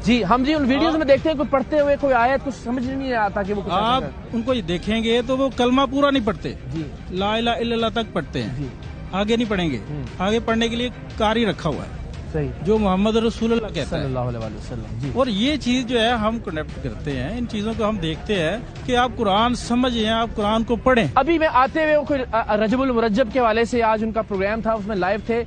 A: जी। हम जी उन वीडियोस में देखते हैं कोई पढ़ते हुए कोई आयत कुछ समझ नहीं आता कि वो कुछ
N: आप उनको देखेंगे तो वो कलमा पूरा नहीं पढ़ते
A: जी,
N: ला इलाहा इल्लल्लाह तक पढ़ते हैं जी। आगे नहीं पढ़ेंगे। आगे पढ़ने के लिए कारी रखा हुआ है
A: सही,
N: जो मोहम्मद रसूलुल्लाह कहता है
A: सल्लल्लाहु अलैहि वसल्लम जी।
N: और ये चीज जो है हम कनेक्ट करते हैं, इन चीजों को हम देखते हैं कि आप कुरान समझें, आप कुरान को पढ़ें।
A: अभी मैं आते हुए कोई रजबुल मुरज्जब के हवाले से आज उनका प्रोग्राम था, उसमें लाइव थे,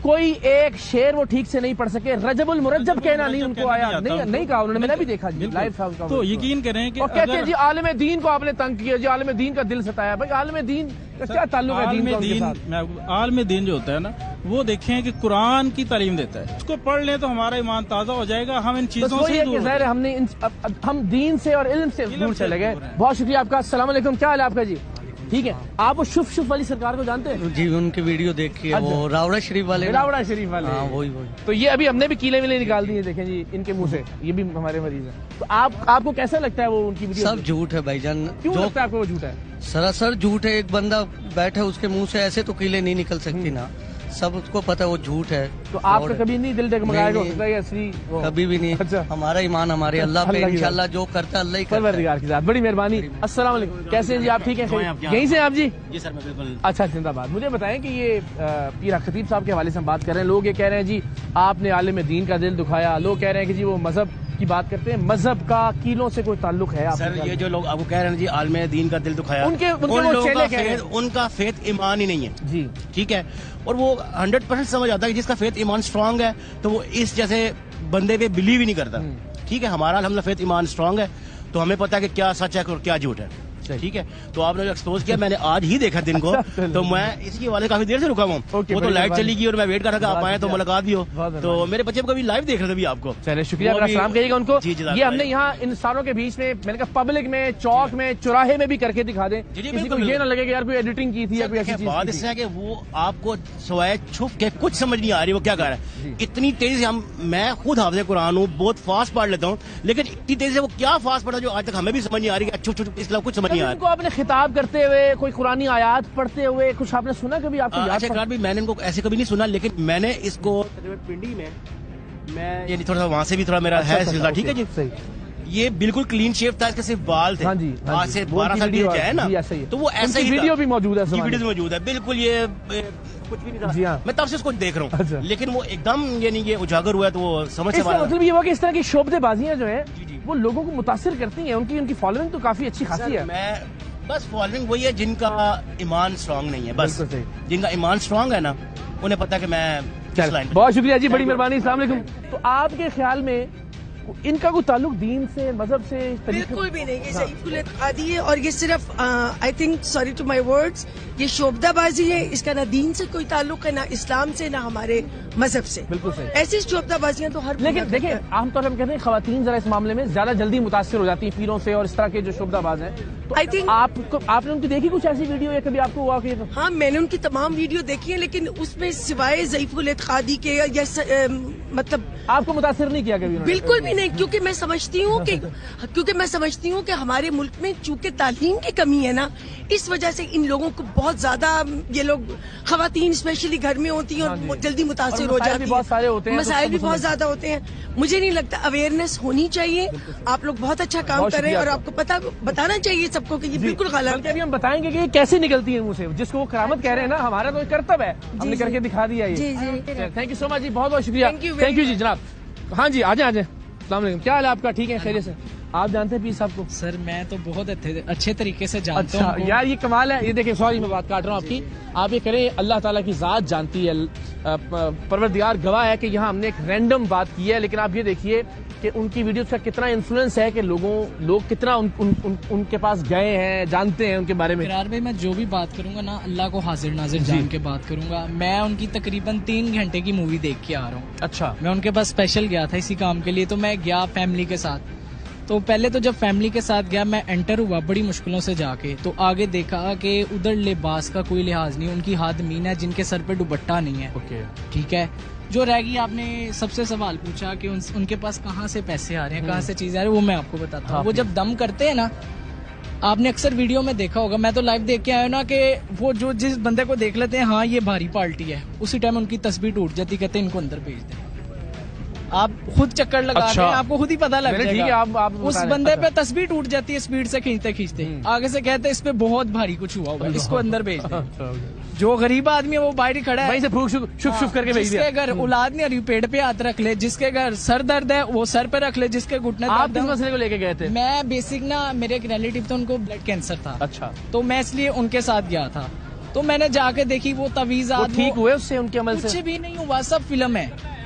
A: कोई एक शेर वो ठीक से नहीं पढ़ सके। रजबुल मुरज्जब कहना नहीं उनको आया, नहीं कहा उन्होंने, मैंने भी देखा जी लाइव था उनका।
N: तो यकीन करें कि
A: और कहते हैं जी आलिम दीन को आपने तंग किया जी, आलिम दीन का दिल सताया। भाई आलिम दीन का क्या ताल्लुक है दीन का?
N: आलिम दीन जो होता है ना, वो देखें कि कुरान की तालीम देता है, उसको पढ़ लें तो हमारा ईमान ताजा हो जाएगा। हम इन चीजों से
A: दूर, हमने हम दीन से और इल्म से दूर चले गए। बहुत शुक्रिया आपका। अस्सलाम वालेकुम, क्या हाल है आपका जी? ठीक है। आप वो शुफ शुफ वाली सरकार को जानते हैं
O: जी? उनकी वीडियो देखी है, वो रावड़ा शरीफ वाले।
A: रावड़ा शरीफ वाले,
O: हाँ वही।
A: तो ये अभी हमने भी कीले विले निकाल दिए, देखें जी इनके मुंह से, ये भी हमारे मरीज हैं। तो आपको कैसा लगता है वो उनकी वीडियो?
O: सब झूठ है भाईजान।
A: क्यों लगता है आपको वो झूठ है?
O: सरासर झूठ है। एक बंदा बैठा उसके मुंह से ऐसे तो कीले नहीं निकल सकती ना, सब उसको पता है वो झूठ है।
A: तो आपका कभी नहीं दिल डगमगाएगा? असली कभी
O: भी नहीं। अच्छा। हमारा ईमान हमारे अल्लाह पे, इंशाल्लाह जो करता है अल्लाह ही करता है।
A: की जात, बड़ी मेहरबानी। अस्सलाम वालेकुम, कैसे हैं जी आप? ठीक है, यहीं से आप जी?
P: जी सर मैं बिल्कुल।
A: अच्छा, जिंदाबाद। मुझे बताएं कि ये पीर खतीब साहब के हवाले से हम बात कर रहे हैं। लोग ये कह रहे हैं जी आपने आलिम दीन का दिल दुखाया, लोग कह रहे हैं कि जी वो मजहब की बात करते हैं, मजहब का कीलों से कोई ताल्लुक है?
P: सर ये जो लोग आपको कह रहे हैं जी आलिम दीन का दिल दुखाया, उनका फेथ ईमान ही नहीं है जी, ठीक है। और वो 100% समझ आता है कि जिसका फेथ ईमान स्ट्रांग है तो वो इस जैसे बंदे पे बिलीव ही नहीं करता, ठीक है। हमारा अल्हम्दुलिल्लाह फेथ ईमान स्ट्रांग है, तो हमें पता है कि क्या सच है और क्या झूठ है, ठीक है। तो आपने जो एक्सपोज किया, मैंने आज ही देखा दिन को, तो मैं इसकी वाले काफी देर से रुका हूँ। वो तो लाइट चली गई और मैं वेट कर रहा था आप आए तो मुलाकात भी हो, तो मेरे बच्चे कभी लाइव देख रहे थे भी आपको।
A: चलिए शुक्रिया, मेरा सलाम कहिएगा उनको। ये हमने यहाँ इंसानों के बीच में, मैंने कहा पब्लिक में, चौक में, चौराहे में भी करके दिखा दें, किसी को ये ना लगे कि यार कोई एडिटिंग की थी या कोई ऐसी चीज।
P: बात इससे है कि वो आपको सवाए छुप के कुछ समझ नहीं आ रही वो क्या कर रहा है। इतनी तेजी से मैं खुद हाफिज़ कुरान हूँ, बहुत फास्ट पढ़ लेता हूँ, लेकिन इतनी तेजी से वो क्या फास्ट पढ़ा जो आज तक हमें भी समझ नहीं आ रही, छुप छुप इसके कुछ समझ नहीं आ रहा।
A: आपने खिताब करते हुए, कोई कुरानी आयात पढ़ते हुए कुछ आपने सुना कभी? आपको याद?
P: भी मैंने इनको ऐसे कभी नहीं सुना, लेकिन मैंने इसको पिंडी में मैं यानी थोड़ा वहाँ से भी थोड़ा मेरा है सिलसिला, ठीक है जी। ये बिल्कुल क्लीन शेव था, इसके सिर्फ बाल थे।
A: हाँ जी,
P: आज से 12 साल पीछे है ना, तो वो ऐसा ही
A: वीडियो भी मौजूद है,
P: वीडियो मौजूद है, बिल्कुल ये कुछ भी नहीं था।
A: जी हाँ।
P: मैं तब से इसको देख रहा हूँ, लेकिन वो एकदम यानी ये उजागर हुआ है तो वो समझ से
A: मतलब ये हुआ कि इस तरह की शोबदेबाजियां जो है वो लोगों को मुतासिर करती हैं, उनकी फॉलोइंग तो काफी अच्छी खासी है।
P: मैं बस फॉलोइंग वही है जिनका ईमान स्ट्रांग नहीं है, बस जिनका ईमान स्ट्रांग है ना उन्हें पता है कि मैं किस लाइन।
A: बहुत शुक्रिया जी, बड़ी मेहरबानी। अस्सलाम वालेकुम। तो आपके ख्याल में इनका कोई ताल्लुक दीन से, मजहब से?
Q: बिल्कुल भी नहीं, ये ज़ईफ़ुल इत्क़ादी है और ये सिर्फ I think, sorry to my words, ये शोबदाबाजी है। इसका ना दीन से कोई ताल्लुक है, ना इस्लाम से, ना हमारे मजहब से।
A: बिल्कुल सही।
Q: ऐसी शोबदाबाजियां तो हर,
A: लेकिन देखिए आमतौर पर हम कहते हैं खवातीन जरा इस मामले में ज्यादा जल्दी मुतासिर हो जाती है पीरों से और इस तरह के जो शोबदाबाज हैं। तो
Q: आई थिंक
A: आपने उनकी देखी कुछ ऐसी वीडियो या कभी आपको हुआ कि?
Q: हाँ मैंने उनकी तमाम वीडियो देखी है, लेकिन उसमें सिवाय ज़ईफ़ुल इत्क़ादी के या मतलब
A: आपको मुतासिर नहीं किया कभी?
Q: बिल्कुल भी नहीं, क्योंकि मैं समझती हूँ कि हमारे मुल्क में चूंकि तालीम की कमी है ना, इस वजह से इन लोगों को बहुत ज्यादा, ये लोग खवातीन स्पेशली घर में होती हैं और जल्दी मुतासिर हो जाती है, मसाइल भी बहुत ज्यादा होते हैं। मुझे नहीं लगता, अवेयरनेस होनी चाहिए। आप लोग बहुत अच्छा काम कर रहे हैं और आपको बताना चाहिए सबको कि ये बिल्कुल गलत है।
A: अभी हम बताएंगे कि कैसे निकलती है मुंह से, जिसको वो करामत कह रहे हैं ना, हमारा तो कर्तव्य है, हमने करके दिखा दिया ये। थैंक यू सो मच जी, बहुत बहुत शुक्रिया। थैंक यू जी जनाब। हाँ जी, आजे आजे। अस्सलाम वालेकुम, क्या हाल है आपका? ठीक है, खैरियत से? आप जानते हैं पीर साहब को?
R: सर मैं तो बहुत अच्छे तरीके से जानता हूँ।
A: यार ये कमाल है। ये देखिए, सॉरी मैं बात काट रहा हूँ आपकी, आप ये करें, अल्लाह ताला की जात जानती है, परवरदिगार गवाह है कि यहाँ हमने एक रैंडम बात की है, लेकिन आप ये देखिए कि उनकी वीडियोस का कितना इन्फ्लुएंस है कि लोग कितना उनके पास गए हैं, जानते हैं उनके बारे में।
R: इकरार भाई, मैं जो भी बात करूंगा ना, अल्लाह को हाजिर नाजिर जान के बात करूंगा। मैं उनकी तकरीबन 3 घंटे की मूवी देख के आ रहा हूँ।
A: अच्छा।
R: मैं उनके पास स्पेशल गया था इसी काम के लिए, तो मैं गया फैमिली के साथ। तो पहले तो जब फैमिली के साथ गया, मैं एंटर हुआ बड़ी मुश्किलों से जाके, तो आगे देखा कि उधर लिबास का कोई लिहाज नहीं, उनकी हादमीन है जिनके सर पे दुपट्टा नहीं है।
A: ओके,
R: ठीक है। जो रह गई, आपने सबसे सवाल पूछा कि उनके पास कहाँ से पैसे आ रहे हैं, कहाँ से चीजें आ रही है, वो मैं आपको बताता हूँ। वो जब दम करते हैं ना, आपने अक्सर वीडियो में देखा होगा, मैं तो लाइव देख के आया ना, कि वो जो जिस बंदे को देख लेते हैं, हाँ ये भारी पार्टी है, उसी टाइम उनकी तस्वीर टूट जाती, कहते हैं इनको अंदर भेज दें। आप खुद चक्कर लगा रहे हैं, आपको खुद ही पता लग जाएगा। आप उस बंदे पे तस्वीर टूट जाती है स्पीड से खींचते आगे से कहते हैं इस पे बहुत भारी कुछ हुआ होगा, इसको अंदर भेज दें। जो गरीब आदमी है वो बाहर ही खड़ा है,
A: वहीं से शुफ करके भेज दिया।
R: जिसके घर औलाद नहीं आ रही, पेट पे हाथ रख ले, जिसके घर सर दर्द है वो सर पे रख ले, जिसके घुटने
A: आप किस मसले को लेके गए थे?
R: मैं बेसिक ना, मेरे एक रिलेटिव थे, उनको ब्लड कैंसर था।
A: अच्छा।
R: तो मैं इसलिए उनके साथ गया था, तो मैंने जाके देखी वो तवीज़ात
A: ठीक हुए उससे, उनके अमल से
R: कुछ भी नहीं हुआ, सब फिल्म है।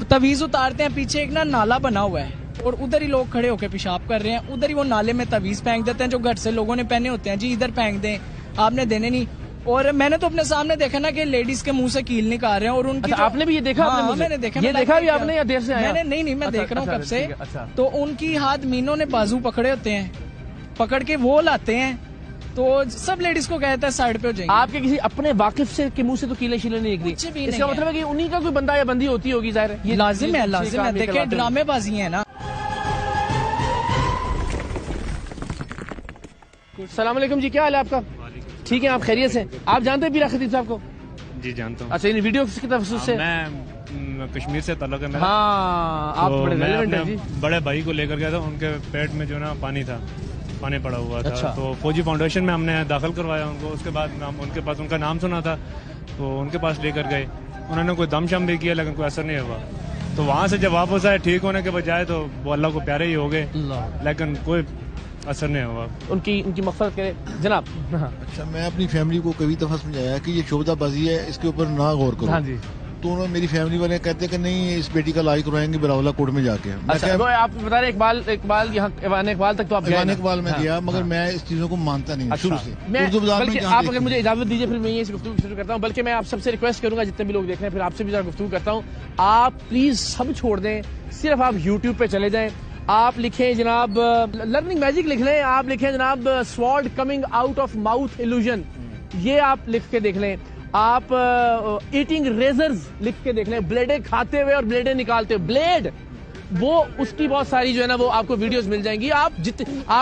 R: तवीज उतारते हैं, पीछे एक ना नाला बना हुआ है और उधर ही लोग खड़े होकर पेशाब कर रहे हैं, उधर ही वो नाले में तवीज फेंक देते हैं जो घर से लोगों ने पहने होते हैं, जी इधर फेंक दें, आपने देने नहीं। और मैंने तो अपने सामने देखा ना कि लेडीज के मुंह से कील निकाल रहे हैं, और उनकी
A: आपने भी ये देखा?
R: हाँ, मैंने देखा।
A: ये देखा भी आपने या देर से आया?
R: मैंने नहीं, मैं देख रहा हूँ कब से। तो उनकी हाथ मीनों ने बाजू पकड़े होते हैं, पकड़ के वो लाते हैं, तो सब लेडीज को कहता है साइड पे हो जाएंगे।
A: आपके किसी अपने वाकिफ से के मुंह से तो कीले शीले नहीं निकली, इसका मतलब है कि उन्हीं का कोई बंदा या बंदी होती होगी, जाहिर है।
R: ये लाजिम है। देखिए ड्रामेबाजी है ना।
A: सलाम अलैकुम जी, क्या हाल है आपका? ठीक है, आप खैरियत से? आप जानते हैं पीर खतीब साहब को?
S: जी जानता हूँ।
A: अच्छा, इन वीडियो की तफसील से?
S: मैं कश्मीर से ताल्लुक है मेरा।
A: हाँ, आप बड़े रेलेवेंट हैं जी।
S: बड़े भाई को लेकर गया था, उनके पेट में जो ना पानी पड़ा हुआ था।
A: अच्छा।
S: तो फौजी फाउंडेशन में हमने दाखिल करवाया उनको, उसके बाद उनके पास उनका नाम सुना था, तो उनके पास लेकर गए, उन्होंने कोई दम शम भी किया लेकिन कोई असर नहीं हुआ। तो वहाँ से जब वापस आए ठीक होने के बजाय, तो वो अल्लाह को प्यारे ही हो गए, लेकिन कोई असर नहीं हुआ।
A: उनकी मग़फ़िरत करे जनाब।
E: अच्छा, मैं अपनी फैमिली को कई दफा समझाया कि ये शोबदाबाजी है, इसके ऊपर ना गौर करो।
A: हाँ जी।
E: तो उन्होंने, मेरी फैमिली वाले कहते हैं कि नहीं, इस बेटी का इलाज करवाएंगे बिलावला कोर्ट में जाके।
A: अच्छा, तो आप बता रहे इकबाल यहाँ इकबाल तक तो आप गए?
E: इकबाल में गया, मगर मैं इस चीजों को मानता नहीं शुरू से।
A: आप अगर मुझे इजाजत दीजिए फिर मैं ये गुफ्तगू शुरू करता हूँ। बल्कि मैं आप सबसे रिक्वेस्ट करूंगा, जितने भी लोग देख रहे हैं, फिर आपसे भी जरा गुफ्तगू करता हूँ, आप प्लीज सब छोड़ दें, सिर्फ आप यूट्यूब पे चले जाएं, आप लिखें जनाब लर्निंग मैजिक लिख लें, आप लिखें जनाब sword coming out of mouth illusion, ये आप लिख के देख लें। आप ईटिंग रेजर्स लिख के देख लें, ब्लेडें खाते हुए और ब्लेडें निकालते हुए, ब्लेड वो उसकी बहुत सारी जो है ना वो आपको वीडियोस मिल जाएंगी। आप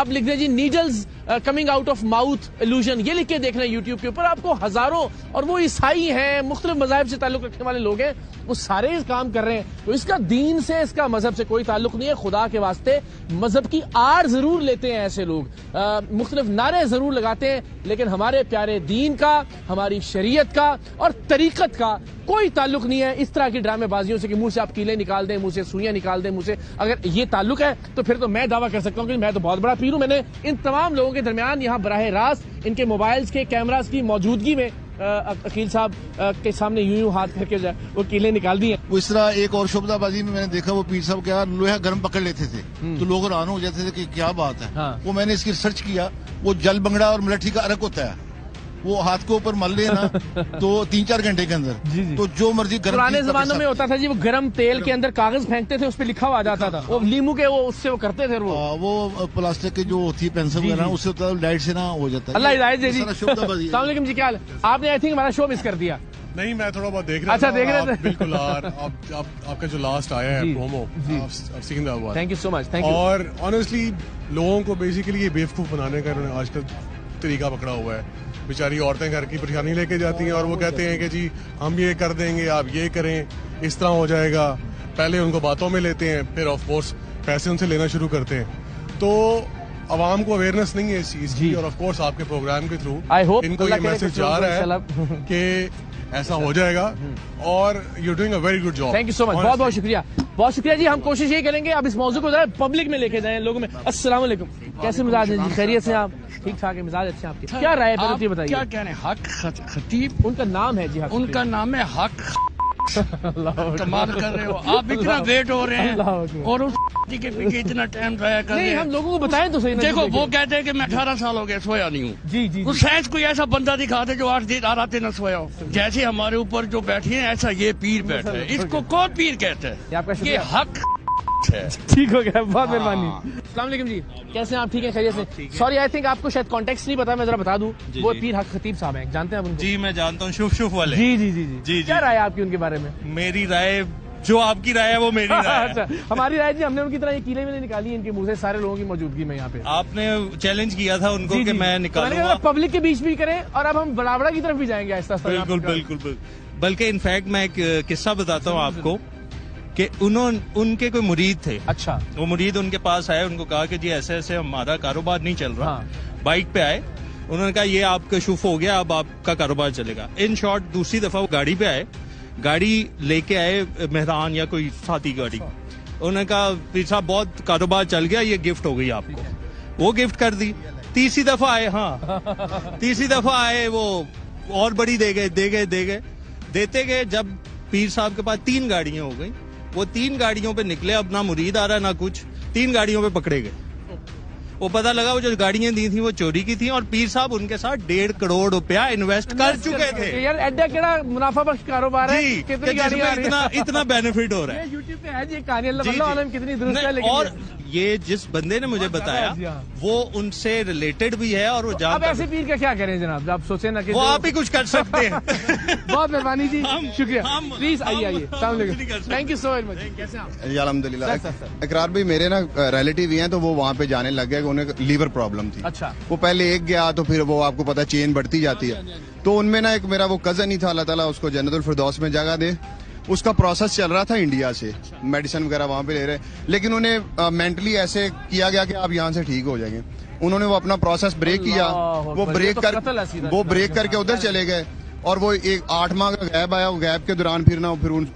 A: लिख दें जी needles coming out of mouth illusion, ये लिख के देख रहे हैं यूट्यूब के ऊपर, आपको हजारों, और वो ईसाई हैं, मुख्तलिफ मज़ाहिब से ताल्लुक रखने वाले लोग हैं, वो सारे इस काम कर रहे हैं। तो इसका दीन से, इसका मजहब से कोई ताल्लुक नहीं है। खुदा के वास्ते मजहब की आड़ जरूर लेते हैं ऐसे लोग, मुख्तलिफ नारे जरूर लगाते हैं, लेकिन हमारे प्यारे दीन का, हमारी शरीयत का और तरीकत का कोई ताल्लुक नहीं है इस तरह की ड्रामेबाजियों से कि मुंह से आप कीले निकाल दें, मुंह से सुइयां निकाल दें मुंह से। अगर ये ताल्लुक है तो फिर तो मैं दावा कर सकता हूं कि मैं तो बहुत बड़ा पीर हूं। मैंने इन तमाम लोगों के दरमियान यहाँ बराह रास्त इनके मोबाइल्स के कैमरास की मौजूदगी में अकील साहब के सामने यूं हाथ करके वो कीले निकाल दिए।
E: वो इस तरह एक और शोबदाबाजी में मैंने देखा, वो पीर साहब क्या लोहा गर्म पकड़ लेते थे तो लोग हैरान हो जाते थे कि क्या बात है। हाँ। वो मैंने इसकी रिसर्च किया, वो जल बंगड़ा और मिलिट्री का अर्क होता है, वो हाथ के ऊपर मल लेना तो 3-4 घंटे के अंदर जी। तो जो मर्जी गर्म,
A: पुराने जमानों में होता था जी, वो गर्म तेल के अंदर कागज फेंकते थे, उस पर लिखा हुआ आ जाता था, वो लीमू के वो उससे वो करते थे,
E: वो प्लास्टिक के जो होती है पेंसिल वगैरह, उससे होता है लाइट से ना हो जाता है।
A: अल्लाह हिदायत दे दी। अस्सलाम वालेकुम जी, क्या हाल है? आपने आई थिंक हमारा शो मिस कर दिया।
T: नहीं, मैं थोड़ा बहुत देख रहा
A: अच्छा, देख रहे थे
T: बिल्कुल। और आपका जो लास्ट आया है promo,
A: thank you so much, thank you.
T: और ऑनेस्टली लोगों को बेसिकली ये बेवकूफ बनाने का इन्होंने आजकल तरीका पकड़ा हुआ है। बेचारी औरतें घर की परेशानी लेके जाती हैं और वो कहते हैं कि जी हम ये कर देंगे, आप ये करें, इस तरह हो जाएगा। पहले उनको बातों में लेते हैं, फिर ऑफ कोर्स पैसे उनसे लेना शुरू करते हैं। तो आवाम को अवेयरनेस नहीं है इस चीज की, और ऑफ कोर्स आपके प्रोग्राम के थ्रू इनको ये मैसेज जा रहा है कि ऐसा हो जाएगा, और you doing a very good job.
A: Thank you so much, बहुत बहुत शुक्रिया, बहुत शुक्रिया जी। हम कोशिश ये करेंगे अब इस मौजू को जरा पब्लिक में लेके जाएं, लोगों में। अस्सलाम वालेकुम, कैसे मिजाज हैं जी? खैरियत से आप? ठीक ठाक है, मिजाज अच्छे आपके? क्या राय है पहले बताइए।
U: क्या कह रहे हैं? हक खतीब
A: उनका नाम है जी, हक
U: उनका नाम है हक। कमाल कर रहे हो आप, इतना वेट हो रहे हैं और उस के पीछे इतना टाइम जाया कर रहे हैं।
A: हम लोगों को बताएं तो सही।
U: देखो वो कहते हैं कि मैं 18 साल हो गए सोया नहीं हूँ।
A: जी जी,
U: उस साइंस कोई ऐसा बंदा दिखा दे जो 8 दिन रातें न सोया हो। जैसे हमारे ऊपर जो बैठे हैं ऐसा ये पीर बैठा है, इसको कौन पीर कहते हैं? ये हक है।
A: ठीक हो गया, बहुत मेहरबानी। अस्सलाम वालेकुम जी, कैसे हैं आप? ठीक है, खैरियत से? सॉरी, आई थिंक आपको शायद कॉन्टेक्स्ट नहीं पता, मैं जरा बता दूं। वो पीर हक खतीब साहब हैं, जानते हैं आप उनको?
V: जी मैं जानता हूँ, शुभ शुभ वाले।
A: जी जी जी जी, क्या राय है आपकी उनके बारे में?
V: मेरी राय, जो आपकी राय है वो मेरी राय है।
A: अच्छा, हमारी राय जी, हमने उनकी तरह ये कीले में निकाली है इनके मुंह से सारे लोगों की मौजूदगी में यहाँ पे।
V: आपने चैलेंज किया था उनको कि मैं निकालूंगा,
A: पब्लिक के बीच भी करें और अब हम बराबरा की तरफ भी जाएंगे ऐसा।
V: बिल्कुल बिल्कुल, बल्कि इनफैक्ट मैं एक किस्सा बताता हूँ आपको कि उनके कोई मुरीद थे।
A: अच्छा,
V: वो मुरीद उनके पास आए, उनको कहा कि जी ऐसे ऐसे हमारा कारोबार नहीं चल रहा। बाइक पे आए, उन्होंने कहा ये आपका शुफ हो गया, अब आपका कारोबार चलेगा। इन शॉर्ट दूसरी दफा वो गाड़ी पे आए, गाड़ी लेके आए मेहरान या कोई साथी गाड़ी, उन्होंने कहा पीर साहब बहुत कारोबार चल गया, ये गिफ्ट हो गई आपको। वो गिफ्ट कर दी। तीसरी दफा आए, हाँ तीसरी दफा आए, वो और बड़ी दे गए देते गए। जब पीर साहब के पास 3 गाड़ियां हो गई, वो 3 गाड़ियों पे निकले, अब ना मुरीद आ रहा ना कुछ, 3 गाड़ियों पे पकड़े गए। वो पता लगा वो जो गाड़ियां दी थी वो चोरी की थी, और पीर साहब उनके साथ 1.5 करोड़ रुपया इन्वेस्ट कर चुके थे।
A: यार एड्डा केड़ा मुनाफा बख्श कारोबार है, कितनी गाड़ियां
V: इतना बेनिफिट हो रहा है।
A: यूट्यूब पे है जी कहानी, अल्लाह आलम कितनी दुरुस्त है। लेकिन
V: और ये जिस बंदे ने मुझे बताया वो उनसे रिलेटेड भी है, और वो
A: अब ऐसे पीर का क्या करें जनाब, आप सोचे ना कि
V: वो आप ही कुछ कर सकते हैं।
A: बहुत मेहरबानी जी, शुक्रिया। प्लीज आइए, थैंक यू सो मच। कैसे आप?
W: अल्हम्दुलिल्लाह। इकरार भाई मेरे ना रिलेटिव ही हैं, तो वो वहाँ पे जाने लग गए, उन्हें लीवर प्रॉब्लम थी।
A: अच्छा,
W: वो पहले एक गया तो फिर वो आपको पता चेन बढ़ती जाती है। तो उनमें ना एक मेरा वो कजन ही था, अल्लाह ताला उसको जन्नतुल फिरदौस में जगह दे, उसका प्रोसेस चल रहा था इंडिया से, मेडिसिन वगैरह वहाँ पे ले रहे, लेकिन उन्हें मेंटली ऐसे किया गया कि आप यहाँ से ठीक हो जाएंगे। उन्होंने वो अपना प्रोसेस ब्रेक किया, वो ब्रेक करके उधर चले गए, और वो एक 8 माह का गैप आया, वो गैप के दौरान फिर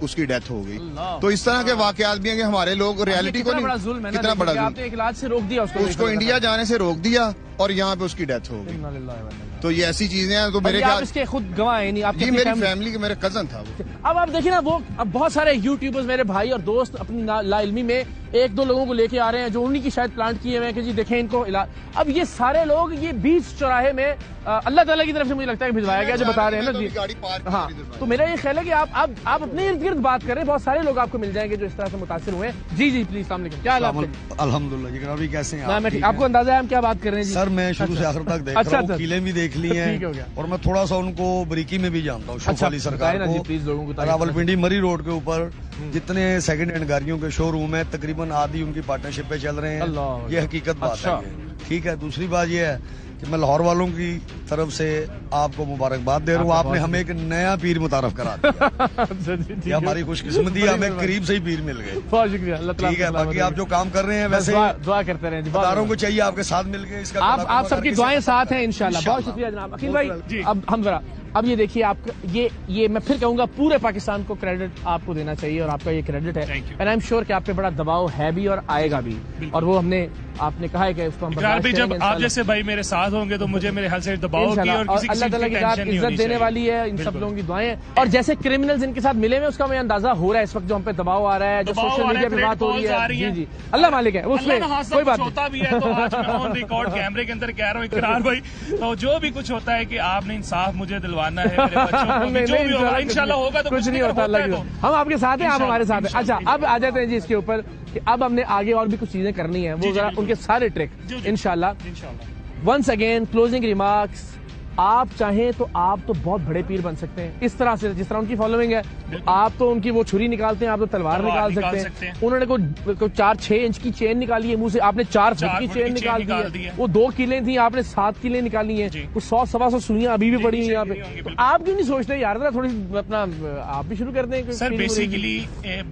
W: उसकी डेथ हो गई। तो इस तरह के वाकयात भी हैं कि हमारे लोग रियलिटी को नहीं, कितना बड़ा जुल्म,
A: इलाज से रोक दिया
W: उसको इंडिया जाने से रोक दिया, और यहाँ पे उसकी डेथ हो गई। तो ये ऐसी चीजें हैं। तो मेरे ख्याल
A: इसके खुद गवाह नहीं, आपकी
W: मेरी फैमिली के, मेरे कजन था वो।
A: अब आप देखिए ना, वो अब बहुत सारे यूट्यूबर्स मेरे भाई और दोस्त अपनी लाइल्मी में 1-2 लोगों को लेके आ रहे हैं जो उन्हीं की शायद प्लांट किए हुए हैं कि जी देखें इनको इलाज। अब ये सारे लोग ये 20 चौराहे में अल्लाह ताला की तरफ से मुझे लगता है भिजवाया गया, जो बता रहे हैं ना जी। हाँ, तो मेरा ये ख्याल है कि आप अपने इर्द गिर्द बात करें, बहुत सारे लोग आपको मिल जाएंगे जो इस तरह से मुतासिर हुए हैं। जी जी प्लीज, अस्सलाम वालेकुम, क्या हाल है?
X: अल्हम्दुलिल्लाह। जी कैसे हैं
A: आप? आपको अंदाजा है हम क्या बात कर रहे हैं जी?
X: सर मैं शुरू से आखिर तक देख रहा हूँ, किले भी देख ली हैं, और मैं थोड़ा सा उनको बरीकी में भी जानता हूँ। शुफ अली सरकार को रावलपिंडी मरी रोड के ऊपर जितने सेकंड हैंड गाड़ियों के शोरूम है, तकरीबन आधी उनकी पार्टनरशिप पे चल रहे हैं। ये हकीकत बात है, ठीक है। दूसरी बात ये है कि मैं लाहौर वालों की तरफ से आपको मुबारकबाद दे रहा हूँ, आपने हमें एक नया पीर मुतारफ करा दिया। ये हमारी खुशकिस्मती है, हमें करीब से ही पीर मिल गए।
A: बहुत शुक्रिया, अल्लाह ताला।
X: ठीक है, बाकी आप जो काम कर रहे हैं वैसे
A: दुआ करते रहे,
X: बदारों को चाहिए आपके साथ मिलकर इसका,
A: आप सबकी दुआएं साथ हैं इंशाल्लाह। बहुत शुक्रिया जनाब। अखिल भाई, अब हम जरा अब ये देखिए, आप ये मैं फिर कहूंगा पूरे पाकिस्तान को क्रेडिट आपको देना चाहिए, और आपका ये क्रेडिट है, एंड आई एम श्योर कि आप पे बड़ा दबाव है भी और आएगा भी, और वो आपने कहा है कि उसको हम
H: बर्दाश्त करेंगे। जब आप जैसे भाई मेरे साथ होंगे तो मुझे मेरे हाल से दबाव की और किसी
A: अल्लाह ताला की रात इज्जत देने वाली है, इन सब लोगों की दुआएं। और जैसे क्रिमिनल्स इनके साथ मिले हुए, उसका मुझे अंदाजा हो रहा है इस वक्त, जो हम पे दबाव आ रहा है, जो सोशल मीडिया पे बात हो रही है। जी जी, अल्लाह मालिक है, उसमें कोई बात नहीं।
H: तो आज मैं ऑन रिकॉर्ड कैमरे के अंदर कह रहा हूँ इकरार भाई, तो जो भी कुछ होता है कि आपने इंसाफ मुझे दिलवाना है, मेरे बच्चों को जो भी होगा इंशाल्लाह होगा, तो
A: कुछ नहीं होता, हम आपके साथ हैं, आप हमारे साथ हैं। अच्छा, अब आ जाते हैं जी इसके ऊपर कि अब हमने आगे और भी कुछ चीजें करनी है, वो जरा उनके सारे ट्रिक इंशाल्लाह। वंस अगेन क्लोजिंग रिमार्क्स, आप चाहें तो आप तो बहुत बड़े पीर बन सकते हैं इस तरह से, जिस तरह उनकी फॉलोइंग है। आप तो उनकी वो छुरी निकालते हैं, आप तो तलवार निकाल सकते हैं। उन्होंने को 4-6 इंच की चेन निकाली है मुंह से, आपने 4 फुट की चेन निकाल दी है। वो 2 किले थी, आपने 7 किले निकाली है। कुछ 100-125 सुइयां अभी भी पड़ी हैं यहाँ पे। तो आप क्यों नहीं सोचते यार जरा थोड़ी अपना आप भी शुरू कर दें?
H: सर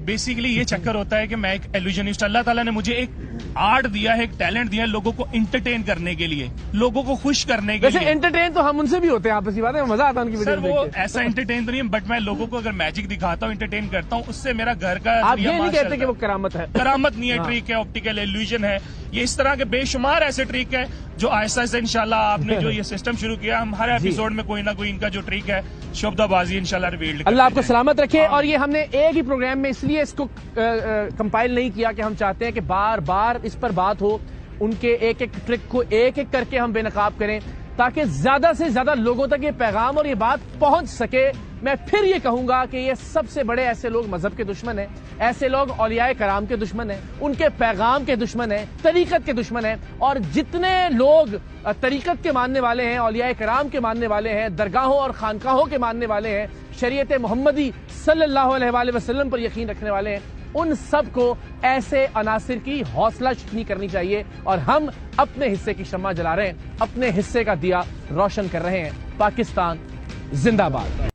H: बेसिकली ये चक्कर होता है कि मैं एक एल्यूजनिस्ट, अल्लाह ताला ने मुझे एक आर्ट दिया है, एक टैलेंट दिया है लोगों को एंटरटेन करने के लिए, लोगों को खुश करने के लिए।
A: एंटरटेन तो हम उनसे भी होते हैं, आपसी बात है, मजा आता है उनकी वीडियो
H: देख के। वो ऐसा एंटरटेन तो नहीं है, बट मैं लोगों को अगर मैजिक दिखाता हूँ, एंटरटेन करता हूँ, उससे मेरा घर का
A: आप ये नहीं कहते कि वो करामत है?
H: करामत नहीं है, ट्रिक है, ऑप्टिकल इल्यूजन है। ये इस तरह के बेशुमार ऐसे ट्रिक है जो आहिस्ता आहिस्ता इंशाल्लाह आपने जो ये सिस्टम शुरू किया, हम हर एपिसोड में कोई ना कोई इनका जो ट्रिक है शब्दाबाजी इंशाल्लाह रिवील।
A: अल्लाह आपको सलामत रखे। और ये हमने एक ही प्रोग्राम में इसलिए इसको कंपाइल नहीं किया कि हम चाहते हैं कि बार बार इस पर बात हो, उनके एक एक ट्रिक को एक एक करके हम बेनकाब करें ताकि ज्यादा से ज्यादा लोगों तक ये पैगाम और ये बात पहुंच सके। मैं फिर ये कहूंगा कि ये सबसे बड़े ऐसे लोग मजहब के दुश्मन हैं, ऐसे लोग औलियाए कराम के दुश्मन हैं, उनके पैगाम के दुश्मन हैं, तरीकत के दुश्मन हैं। और जितने लोग तरीकत के मानने वाले हैं, औलियाए कराम के मानने वाले हैं, दरगाहों और खानकाहों के मानने वाले हैं, शरीयत मोहम्मदी सल्लल्लाहु अलैहि वसल्लम पर यकीन रखने वाले हैं, उन सब को ऐसे अनासिर की हौसला शिकनी करनी चाहिए। और हम अपने हिस्से की शम्मा जला रहे हैं, अपने हिस्से का दिया रोशन कर रहे हैं। पाकिस्तान जिंदाबाद।